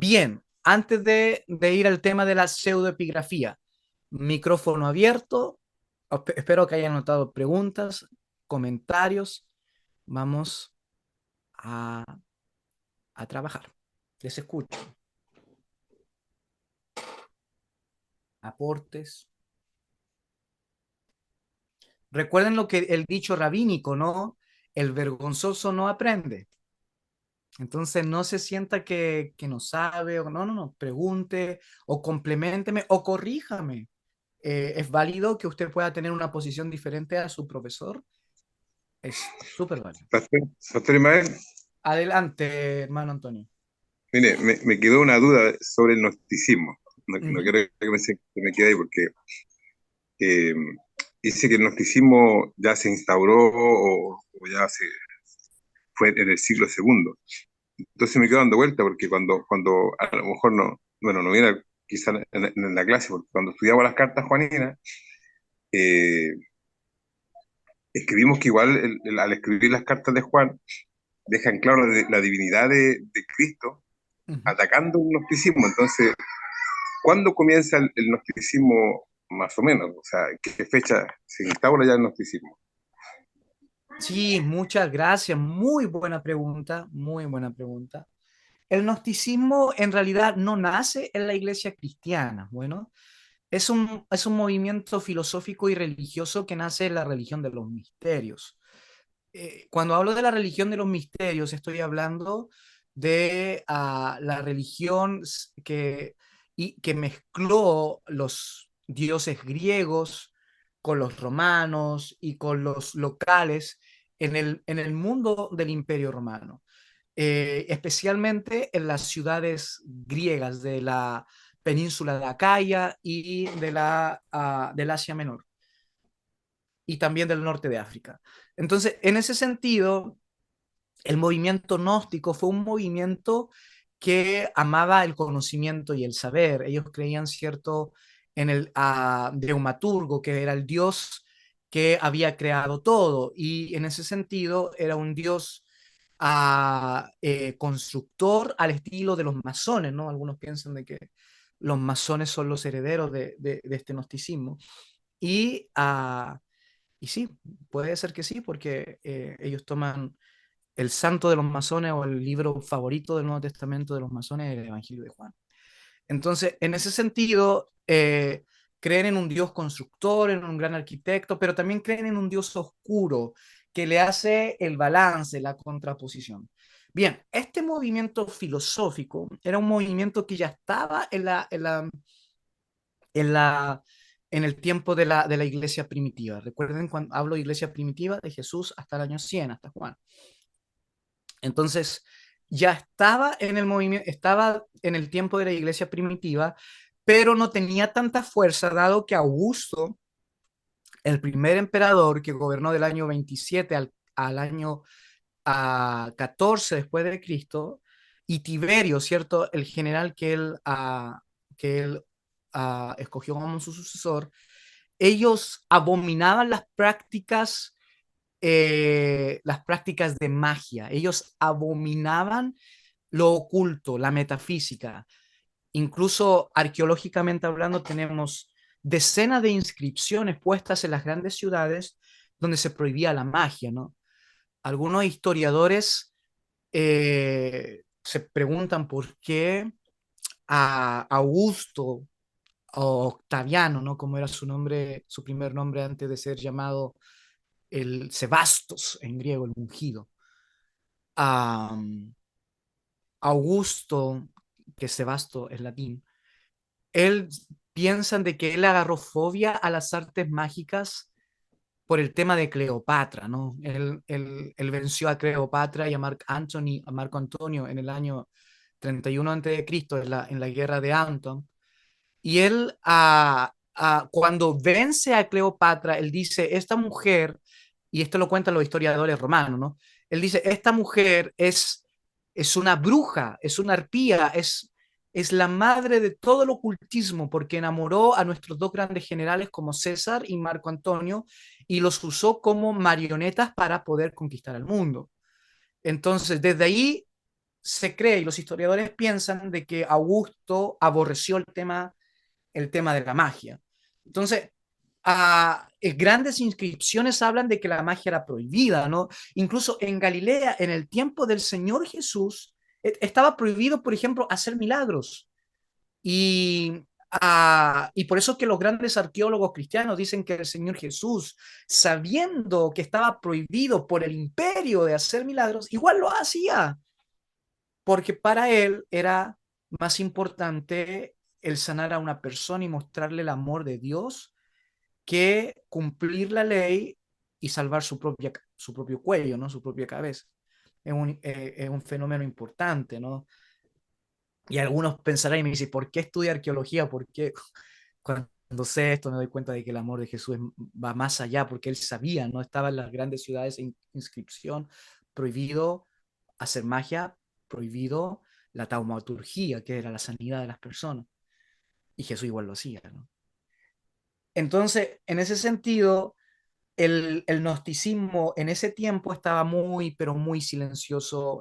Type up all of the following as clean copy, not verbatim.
Bien, antes de ir al tema de la pseudoepigrafía, micrófono abierto. Espero que hayan notado preguntas, comentarios. Vamos a, a trabajar. Les escucho. Aportes. Recuerden lo que el dicho rabínico, ¿no? El vergonzoso no aprende. Entonces no se sienta que no sabe, o no, pregunte o complementeme o corríjame. Es válido que usted pueda tener una posición diferente a su profesor. Es súper válido. Pastor Ismael, Adelante, hermano Antonio. mire, me quedó una duda sobre el gnosticismo. No Ujú. quiero que me quede ahí porque eh, dice que el gnosticismo ya se instauró o ya fue en el siglo segundo. Entonces me quedo dando vuelta porque cuando a lo mejor no, bueno, no viene quizá en la clase, porque cuando estudiamos las cartas juaninas, eh, escribimos que igual al escribir las cartas de Juan, dejan claro la divinidad de Cristo Ujú. atacando un gnosticismo. Entonces, ¿cuándo comienza el gnosticismo más o menos? O sea, ¿en qué fecha se instaura ya el gnosticismo? Sí, muchas gracias. Muy buena pregunta, muy buena pregunta. El gnosticismo en realidad no nace en la iglesia cristiana. Bueno, es un movimiento filosófico y religioso que nace en la religión de los misterios. Cuando hablo de la religión de los misterios, estoy hablando de la religión que mezcló los dioses griegos con los romanos y con los locales en el mundo del Imperio Romano, especialmente en las ciudades griegas de la península de Acaya y del Asia Menor y también del norte de África. Entonces, en ese sentido, el movimiento gnóstico fue un movimiento que amaba el conocimiento y el saber. Ellos creían, cierto, en el Dreumaturgo, que era el dios que había creado todo, y en ese sentido era un dios constructor al estilo de los masones, ¿no? Algunos piensan de que los masones son los herederos de este gnosticismo. Y, y sí, puede ser que sí, porque ellos toman el santo de los masones o el libro favorito del Nuevo Testamento de los masones, el Evangelio de Juan. Entonces, en ese sentido, creen en un Dios constructor, en un gran arquitecto, pero también creen en un Dios oscuro que le hace el balance, la contraposición. Bien, este movimiento filosófico era un movimiento que ya estaba en la, en el tiempo de la iglesia primitiva. Recuerden, cuando hablo de iglesia primitiva, de Jesús hasta el año 100, hasta Juan. Entonces, ya estaba en el movimiento, estaba en el tiempo de la iglesia primitiva, pero no tenía tanta fuerza, dado que Augusto, el primer emperador que gobernó del año 27 al año 14 después de Cristo, y Tiberio, ¿cierto? El general que él escogió como su sucesor, ellos abominaban las prácticas de magia. Ellos abominaban lo oculto, la metafísica. Incluso arqueológicamente hablando, tenemos decenas de inscripciones puestas en las grandes ciudades donde se prohibía la magia, ¿no? Algunos historiadores se preguntan por qué a Augusto o Octaviano, ¿no? Como era su nombre, su primer nombre antes de ser llamado el Sebastos en griego, el ungido. A Augusto, que Sebasto es latín, él piensan de que él agarró fobia a las artes mágicas por el tema de Cleopatra, ¿no? Él venció a Cleopatra y a Marco Antonio en el año 31 a.C., en la guerra de Anton. Y él, cuando vence a Cleopatra, él dice, esta mujer, y esto lo cuentan los historiadores romanos, ¿no? Él dice, esta mujer es una bruja, es una arpía, es la madre de todo el ocultismo, porque enamoró a nuestros dos grandes generales como César y Marco Antonio y los usó como marionetas para poder conquistar al mundo. Entonces, desde ahí se cree y los historiadores piensan de que Augusto aborreció el tema de la magia. Entonces, grandes inscripciones hablan de que la magia era prohibida, ¿no? Incluso en Galilea, en el tiempo del Señor Jesús, estaba prohibido, por ejemplo, hacer milagros. Y por eso que los grandes arqueólogos cristianos dicen que el Señor Jesús, sabiendo que estaba prohibido por el imperio de hacer milagros, igual lo hacía, porque para él era más importante el sanar a una persona y mostrarle el amor de Dios que cumplir la ley y salvar su propio cuello, ¿no? Su propia cabeza. Es un fenómeno importante, ¿no? Y algunos pensarán y me dicen, ¿por qué estudia arqueología? ¿Por qué cuando sé esto me doy cuenta de que el amor de Jesús va más allá? Porque él sabía, ¿no? Estaba en las grandes ciudades en inscripción, prohibido hacer magia, prohibido la taumaturgia, que era la sanidad de las personas. Y Jesús igual lo hacía, ¿no? Entonces, en ese sentido, el gnosticismo en ese tiempo estaba muy, pero muy silencioso,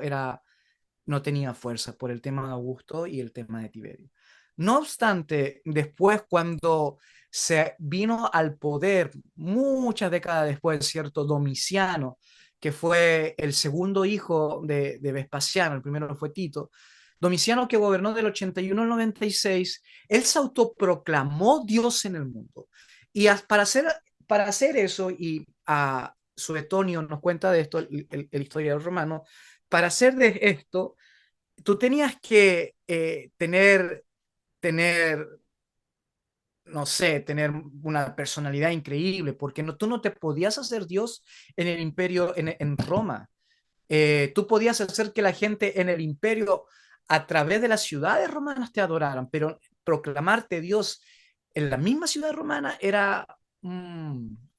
no tenía fuerza por el tema de Augusto y el tema de Tiberio. No obstante, después cuando se vino al poder, muchas décadas después, cierto Domiciano, que fue el segundo hijo de Vespasiano, el primero fue Tito, Domiciano que gobernó del 81 al 96, él se autoproclamó Dios en el mundo. Y para hacer eso, y a Suetonio nos cuenta de esto, el historiador romano, para hacer de esto, tú tenías que tener, no sé, tener una personalidad increíble, porque tú no te podías hacer Dios en el imperio, en Roma. Tú podías hacer que la gente en el imperio, a través de las ciudades romanas, te adoraran, pero proclamarte Dios en la misma ciudad romana era,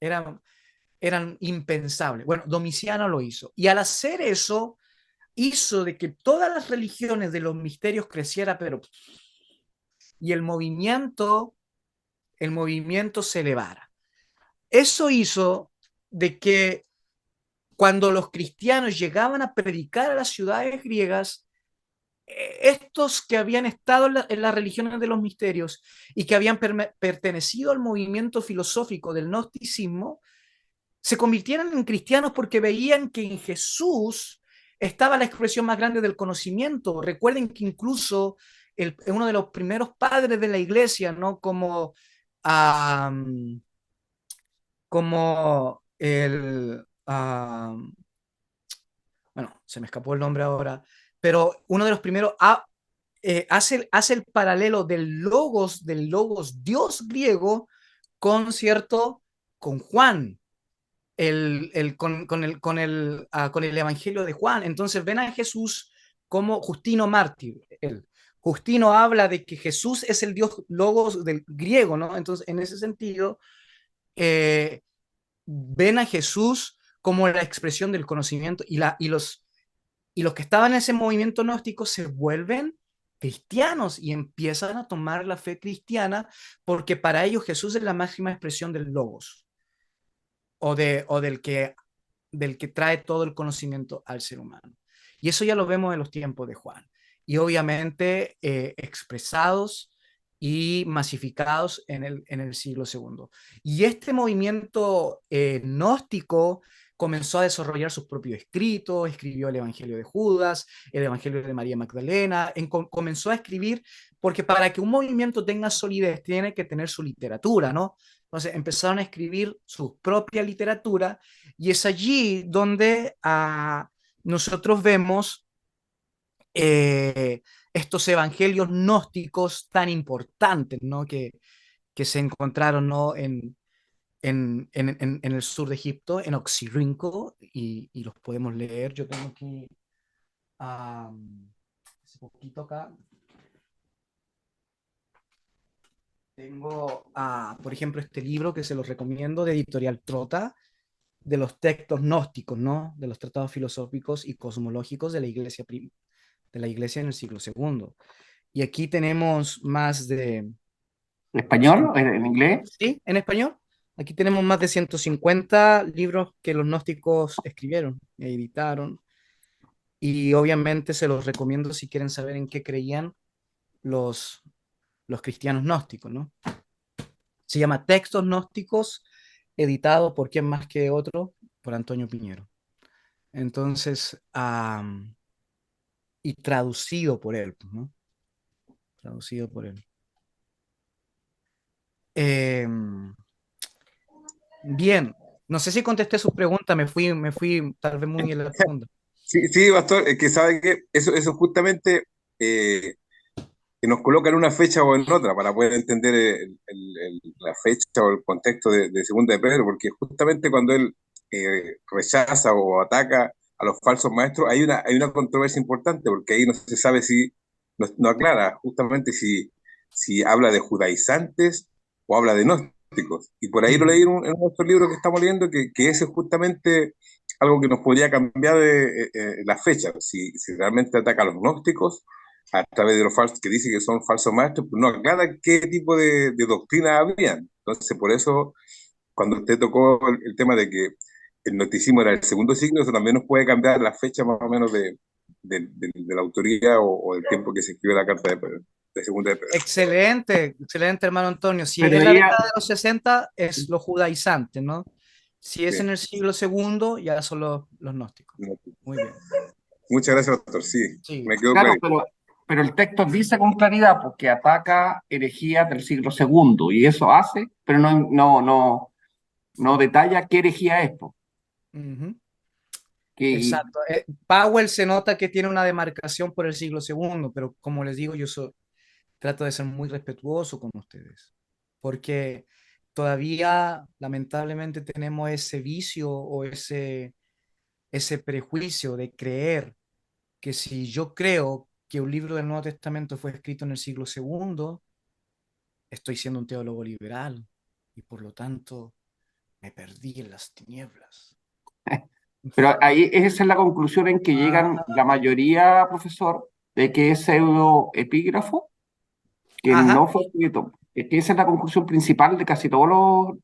eran impensable. Bueno, Domiciano lo hizo. Y al hacer eso, hizo de que todas las religiones de los misterios creciera, pero y el movimiento se elevara. Eso hizo de que cuando los cristianos llegaban a predicar a las ciudades griegas, estos que habían estado en las religiones de los misterios y que habían pertenecido al movimiento filosófico del gnosticismo, se convirtieran en cristianos porque veían que en Jesús estaba la expresión más grande del conocimiento. Recuerden que incluso uno de los primeros padres de la iglesia, ¿no? Um, como bueno, se me escapó el nombre ahora, pero uno de los primeros hace el paralelo del logos Dios griego con cierto, con Juan, con el Evangelio de Juan. Entonces ven a Jesús como Justino mártir. Justino habla de que Jesús es el Dios logos del griego, ¿no? Entonces, en ese sentido, eh, ven a Jesús como la expresión del conocimiento y los que estaban en ese movimiento gnóstico se vuelven cristianos y empiezan a tomar la fe cristiana porque para ellos Jesús es la máxima expresión del logos o del que trae todo el conocimiento al ser humano. Y eso ya lo vemos en los tiempos de Juan. Y obviamente expresados y masificados en el siglo segundo. Y este movimiento gnóstico comenzó a desarrollar sus propios escritos, escribió el Evangelio de Judas, el Evangelio de María Magdalena, comenzó a escribir porque para que un movimiento tenga solidez tiene que tener su literatura, ¿no? Entonces empezaron a escribir su propia literatura y es allí donde nosotros vemos estos evangelios gnósticos tan importantes, ¿no? Que se encontraron, ¿no? En el sur de Egipto, en Oxirrinco, y los podemos leer. Yo tengo aquí, hace poquito acá, tengo, por ejemplo, este libro que se los recomiendo de Editorial Trota, de los textos gnósticos, ¿no? De los tratados filosóficos y cosmológicos de la iglesia en el siglo segundo. Y aquí tenemos más de... ¿En español? ¿En inglés? Sí, en español. Aquí tenemos más de 150 libros que los gnósticos escribieron e editaron. Y obviamente se los recomiendo si quieren saber en qué creían los, los cristianos gnósticos, ¿no? Se llama Textos Gnósticos, editado por quién más que otro, por Antonio Piñero. Entonces, y traducido por él, ¿no? Traducido por él. Bien, no sé si contesté su pregunta, me fui tal vez muy en la profunda. Sí, sí, Pastor, es que sabe que eso justamente eh, que nos coloca en una fecha o en otra para poder entender la fecha o el contexto de Segunda de Pedro, porque justamente cuando él rechaza o ataca a los falsos maestros, hay una controversia importante, porque ahí no se sabe si, no aclara justamente si habla de judaizantes o habla de gnósticos. Y por ahí lo leí Ujú. en nuestro libro que estamos leyendo, que ese es justamente algo que nos podría cambiar la fecha, si realmente ataca a los gnósticos a través de los falsos, que dice que son falsos maestros, pues no aclara qué tipo de doctrina habían. Entonces, por eso, cuando usted tocó el tema de que el gnosticismo era el segundo siglo, eso también nos puede cambiar la fecha más o menos de la autoría o del tiempo que se escribió la carta de segunda de Pedro. Excelente, excelente, hermano Antonio. Si es Pero en la ella, década de los 60, es los judaizantes, ¿no? Si es Sí. en el siglo segundo, ya son los gnósticos. No. Muy bien. Muchas gracias, doctor. Sí, Sí. me quedó claro, claro. pero el texto dice con claridad porque ataca herejías del siglo segundo y eso hace, pero no detalla qué herejía es, po, Ujú. que, Exacto. Powell se nota que tiene una demarcación por el siglo segundo, pero como les digo, trato de ser muy respetuoso con ustedes, porque todavía lamentablemente tenemos ese vicio o ese prejuicio de creer que si yo creo que un libro del Nuevo Testamento fue escrito en el siglo segundo, estoy siendo un teólogo liberal y por lo tanto me perdí en las tinieblas. pero ahí esa es la conclusión en que llegan Ah, la mayoría, profesor, de que es pseudoepígrafo, que ajá. no fue escrito. Es que esa es la conclusión principal de casi todos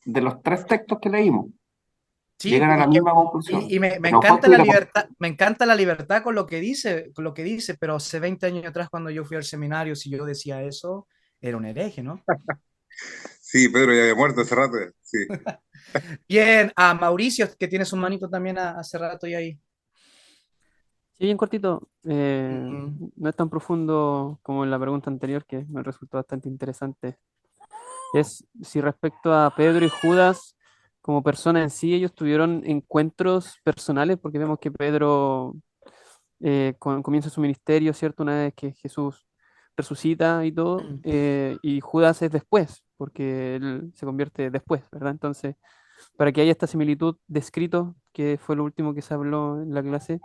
de los tres textos que leímos. Sí, Llegan a la misma conclusión. y me No fue encanta la escrito por... libertad, me encanta la libertad con lo que dice, pero hace 20 años atrás cuando yo fui al seminario, si yo decía eso, era un hereje, ¿no? Sí, Pedro ya había muerto hace rato. Sí. Bien, a Mauricio, que tiene su manito también hace rato y ahí. Sí, bien cortito. Ujú. No es tan profundo como en la pregunta anterior, que me resultó bastante interesante. Es si respecto a Pedro y Judas, como personas en sí, ellos tuvieron encuentros personales, porque vemos que Pedro comienza su ministerio, ¿cierto? Una vez que Jesús resucita y todo, y Judas es después, porque él se convierte después, ¿verdad? Entonces, para que haya esta similitud de escrito, que fue lo último que se habló en la clase,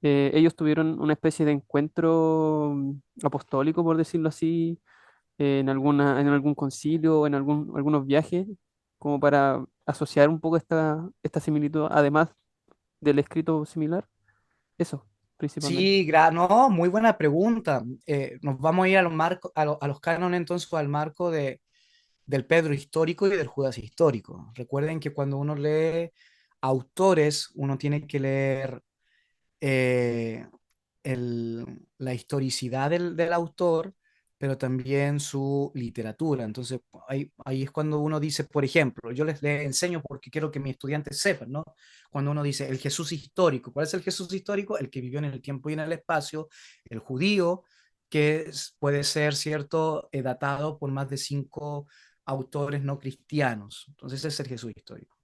ellos tuvieron una especie de encuentro apostólico, por decirlo así, en algún concilio o en algunos viajes, como para asociar un poco esta similitud, además del escrito similar. Eso, principalmente. Sí, no, muy buena pregunta. Nos vamos a ir a a los cánones entonces al marco del Pedro histórico y del Judas histórico. Recuerden que cuando uno lee autores, uno tiene que leer eh, la historicidad del autor, pero también su literatura. Entonces, ahí es cuando uno dice, por ejemplo, yo les enseño porque quiero que mis estudiantes sepan, ¿no? Cuando uno dice el Jesús histórico, ¿cuál es el Jesús histórico? El que vivió en el tiempo y en el espacio, el judío, puede ser, ¿cierto?, datado por más de 5 autores no cristianos. Entonces, ese es el Jesús histórico.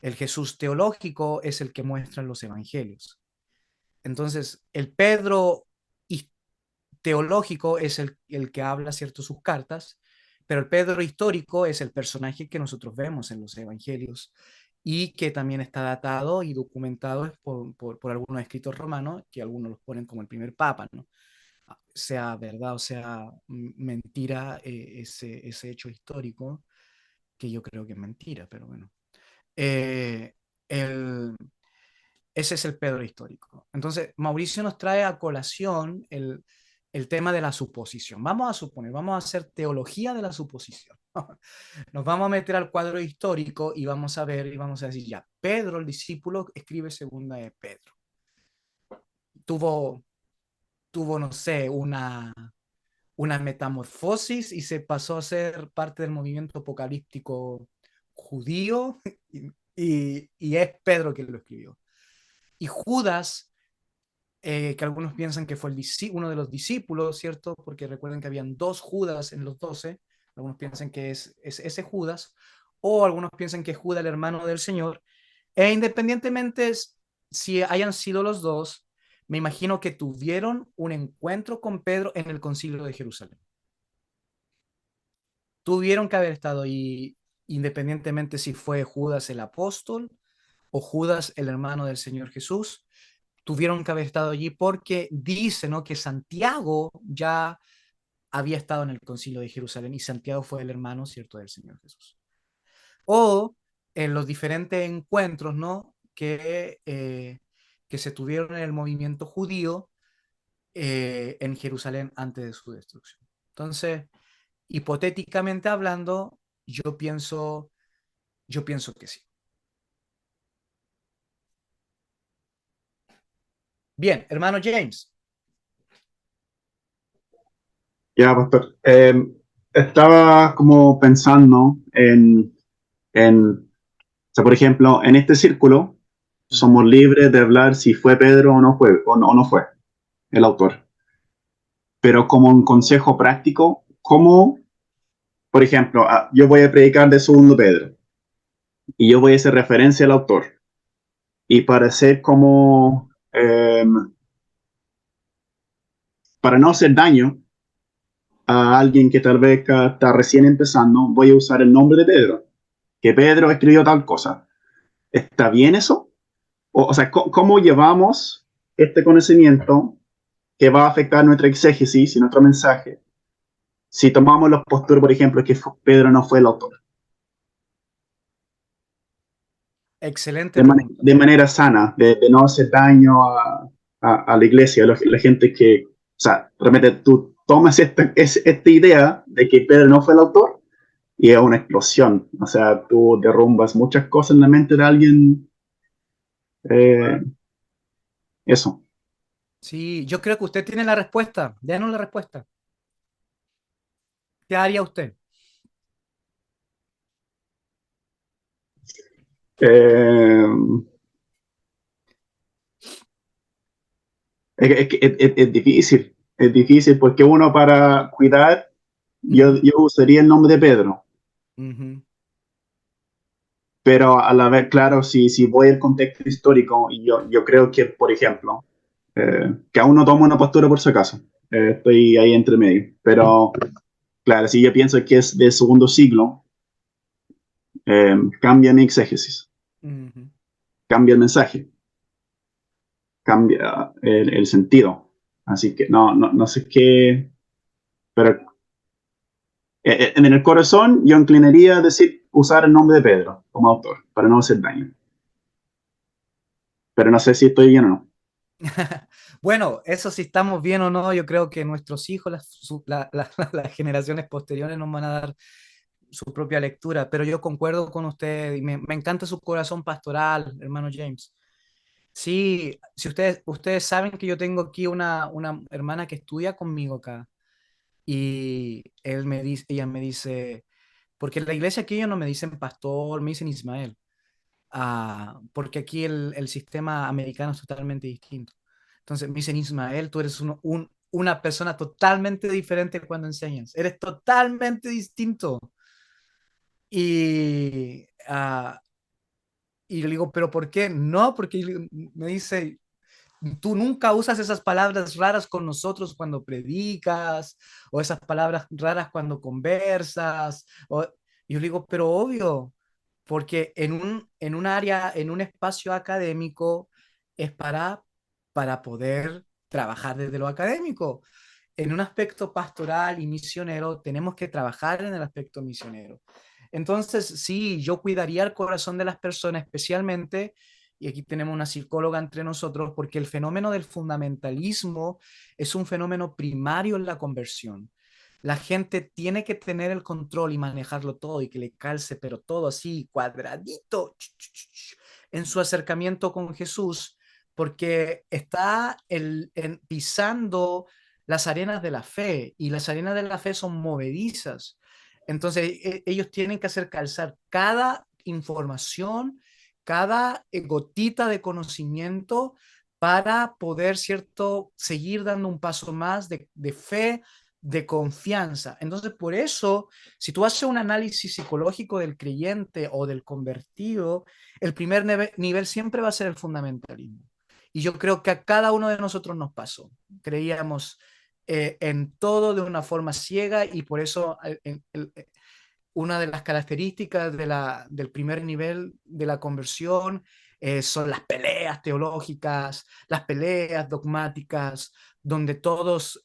El Jesús teológico es el que muestran los evangelios. Entonces, el Pedro teológico es el que habla, ¿cierto?, sus cartas, pero el Pedro histórico es el personaje que nosotros vemos en los evangelios y que también está datado y documentado por algunos escritos romanos, que algunos los ponen como el primer papa, ¿no? Sea verdad o sea mentira, ese hecho histórico, que yo creo que es mentira, pero bueno. Eh, el, Ese es el Pedro histórico. Entonces, Mauricio nos trae a colación el tema de la suposición. Vamos a suponer, vamos a hacer teología de la suposición. Nos vamos a meter al cuadro histórico y vamos a ver y vamos a decir, ya, Pedro, el discípulo, escribe segunda de Pedro. tuvo, no sé, una metamorfosis y se pasó a ser parte del movimiento apocalíptico judío y es Pedro quien lo escribió. Y Judas, que algunos piensan que fue uno de los discípulos, ¿cierto? Porque recuerden que habían dos Judas en los 12, algunos piensan que es ese Judas, o algunos piensan que es Judas el hermano del Señor, e independientemente si hayan sido los dos, me imagino que tuvieron un encuentro con Pedro en el concilio de Jerusalén. Tuvieron que haber estado ahí, independientemente si fue Judas el apóstol o Judas el hermano del Señor Jesús, tuvieron que haber estado allí porque dice, ¿no?, que Santiago ya había estado en el concilio de Jerusalén y Santiago fue el hermano, ¿cierto?, del Señor Jesús. O en los diferentes encuentros, ¿no?, que se tuvieron en el movimiento judío en Jerusalén antes de su destrucción. Entonces, hipotéticamente hablando, yo pienso que sí. Bien, hermano James. Ya, pastor. Estaba como pensando o sea, por ejemplo, en este círculo somos libres de hablar si fue Pedro o no fue el autor. Pero como un consejo práctico, ¿cómo, por ejemplo, yo voy a predicar de segundo Pedro y yo voy a hacer referencia al autor? Y para hacer como, para no hacer daño a alguien que tal vez está recién empezando, voy a usar el nombre de Pedro, que Pedro escribió tal cosa. ¿Está bien eso? O sea, ¿cómo llevamos este conocimiento que va a afectar nuestra exégesis y nuestro mensaje si tomamos la postura, por ejemplo, que Pedro no fue el autor? Excelente pregunta. De manera sana, de no hacer daño a la iglesia, a la gente que, o sea, realmente tú tomas esta idea de que Pedro no fue el autor y es una explosión. O sea, tú derrumbas muchas cosas en la mente de alguien. eh, Eso. Sí, yo creo que usted tiene la respuesta. Déjanos la respuesta. ¿Qué haría usted? Eh, es difícil porque uno para cuidar, yo usaría el nombre de Pedro, Ujú. pero a la vez, claro, si voy al contexto histórico, y yo creo que, por ejemplo, que aún no tomo una postura por si acaso, estoy ahí entre medio, pero claro, si yo pienso que es del segundo siglo, cambia mi exégesis, Ujú. cambia el mensaje, cambia el sentido, así que no sé qué, pero en el corazón yo inclinaría a decir, usar el nombre de Pedro como autor, para no hacer daño. Pero no sé si estoy bien o no. Bueno, eso si estamos bien o no, yo creo que nuestros hijos, las generaciones posteriores nos van a dar su propia lectura, pero yo concuerdo con usted y me encanta su corazón pastoral, hermano James. Sí, si ustedes saben que yo tengo aquí una hermana que estudia conmigo acá y ella me dice, porque en la iglesia aquí ellos no me dicen pastor, me dicen Ismael, porque aquí el sistema americano es totalmente distinto. Entonces me dicen, Ismael, tú eres una persona totalmente diferente cuando enseñas, eres totalmente distinto. Y, y le digo, ¿pero por qué? No, porque me dice, tú nunca usas esas palabras raras con nosotros cuando predicas, o esas palabras raras cuando conversas. Y yo le digo, pero obvio, porque en un área, en un espacio académico, es para poder trabajar desde lo académico. En un aspecto pastoral y misionero, tenemos que trabajar en el aspecto misionero. Entonces, sí, yo cuidaría el corazón de las personas, especialmente, y aquí tenemos una psicóloga entre nosotros, porque el fenómeno del fundamentalismo es un fenómeno primario en la conversión. La gente tiene que tener el control y manejarlo todo y que le calce, pero todo así, cuadradito, en su acercamiento con Jesús, porque está pisando las arenas de la fe, y las arenas de la fe son movedizas. Entonces, ellos tienen que hacer calzar cada información, cada gotita de conocimiento para poder, ¿cierto?, seguir dando un paso más de fe, de confianza. Entonces, por eso, si tú haces un análisis psicológico del creyente o del convertido, el primer nivel siempre va a ser el fundamentalismo. Y yo creo que a cada uno de nosotros nos pasó. Creíamos en todo de una forma ciega, y por eso una de las características del primer nivel de la conversión son las peleas teológicas, las peleas dogmáticas, donde todos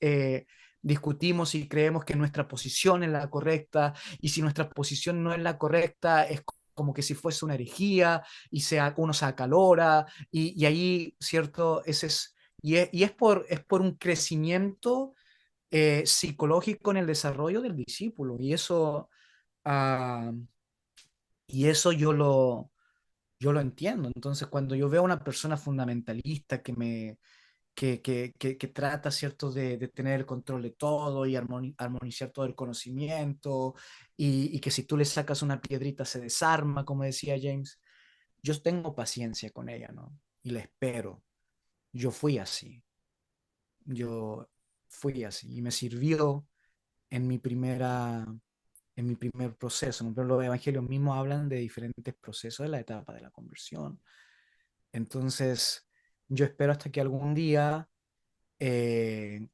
discutimos y creemos que nuestra posición es la correcta, y si nuestra posición no es la correcta, es como que si fuese una herejía, y uno se acalora, y ahí, ¿cierto? Es por un crecimiento psicológico en el desarrollo del discípulo, ah, y eso yo lo entiendo. Entonces, cuando yo veo a una persona fundamentalista que trata, ¿cierto?, de tener el control de todo y armonizar todo el conocimiento, y que si tú le sacas una piedrita se desarma, como decía James, yo tengo paciencia con ella, ¿no? Y la espero. Yo fui así. Yo fui así y me sirvió en mi primera en mi primer proceso, ¿no? Pero los evangelios mismos hablan de diferentes procesos de la etapa de la conversión. Entonces, yo espero hasta que algún día,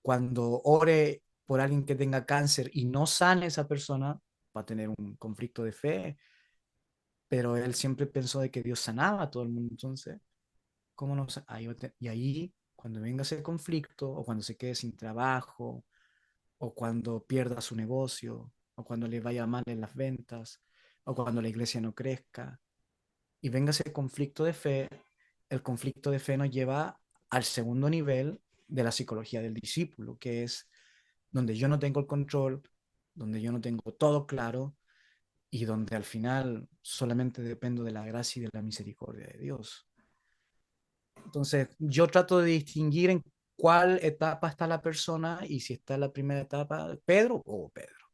cuando ore por alguien que tenga cáncer y no sane esa persona, va a tener un conflicto de fe, pero él siempre pensó de que Dios sanaba a todo el mundo. Entonces, ¿cómo no? Y ahí, cuando venga ese conflicto, o cuando se quede sin trabajo, o cuando pierda su negocio, o cuando le vaya mal en las ventas, o cuando la iglesia no crezca, y venga ese conflicto de fe, el conflicto de fe nos lleva al segundo nivel de la psicología del discípulo, que es donde yo no tengo el control, donde yo no tengo todo claro, y donde al final solamente dependo de la gracia y de la misericordia de Dios. Entonces, yo trato de distinguir en cuál etapa está la persona, y si está en la primera etapa, Pedro o Pedro.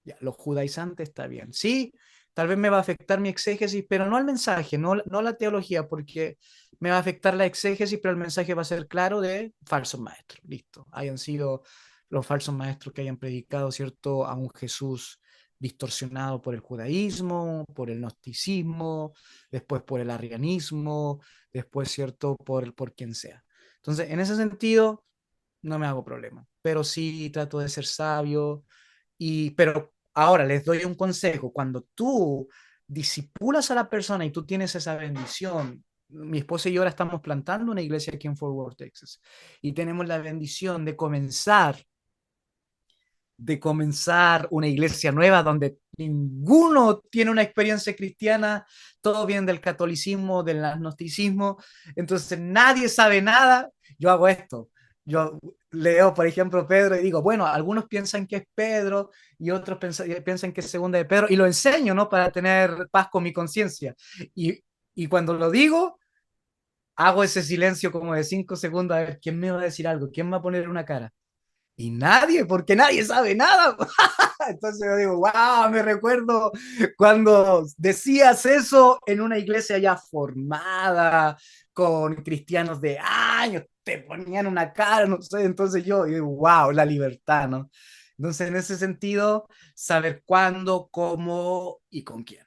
Ya, los judaizantes está bien. Sí, tal vez me va a afectar mi exégesis, pero no el mensaje, no la teología, porque me va a afectar la exégesis, pero el mensaje va a ser claro de falsos maestros. Listo. Hayan sido los falsos maestros que hayan predicado, ¿cierto?, a un Jesús distorsionado por el judaísmo, por el gnosticismo, después por el arrianismo, después, ¿cierto?, por quien sea. Entonces, en ese sentido, no me hago problema, pero sí trato de ser sabio. Pero ahora les doy un consejo: cuando tú disipulas a la persona y tú tienes esa bendición. Mi esposa y yo ahora estamos plantando una iglesia aquí en Fort Worth, Texas, y tenemos la bendición de comenzar una iglesia nueva donde ninguno tiene una experiencia cristiana, todo viene del catolicismo, del agnosticismo, entonces nadie sabe nada. Yo hago esto: yo leo, por ejemplo, Pedro, y digo, bueno, algunos piensan que es Pedro y otros piensan que es segunda de Pedro, y lo enseño, ¿no?, para tener paz con mi conciencia. Y cuando lo digo, hago ese silencio como de 5 segundos, a ver quién me va a decir algo, quién va a poner una cara. Y nadie, porque nadie sabe nada. Entonces yo digo, wow, me recuerdo cuando decías eso en una iglesia ya formada, con cristianos de años, te ponían una cara, no sé. Entonces yo digo, wow, la libertad, ¿no? Entonces, en ese sentido, saber cuándo, cómo y con quién.